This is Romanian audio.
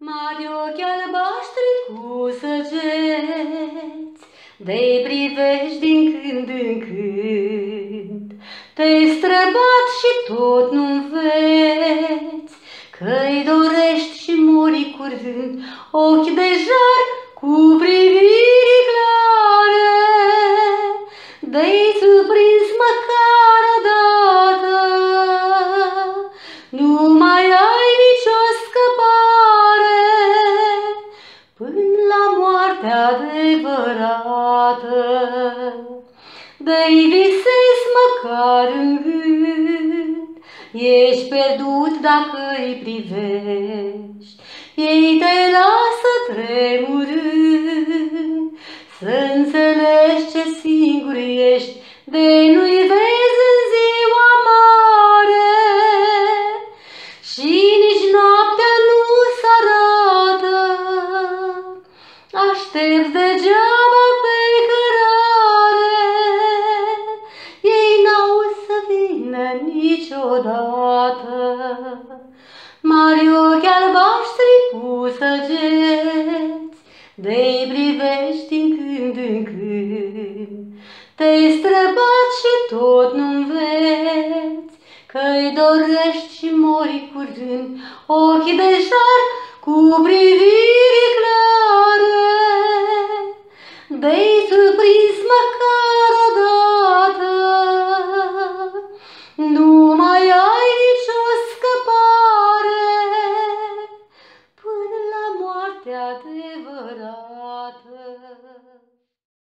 Mari ochi albaștri cu săgeți, de-i privești din când în când. Te-ai străbat și tot nu veți, că-i dorești și mori curând. Ochi de jar cu priviri clare, de-i surprins măcar odată, nu mai ai nicio scăpare până la moartea adevărată. De-i visezi măcar în gând, ești pierdut dacă îi privești. Ei te lasă tremurând, să înțelegi ce singur ești, de nu-i vezi în ziua mare și nici noaptea nu s-arată. Aștepți degeaba pe cărare, ei n-au să vină niciodată. Mari ochi albaștri cu săgeți, de-i privești din când în când. Te-ai străbat și tot nu veți, că-i dorești și mori curând. Ochii de jar cu priviri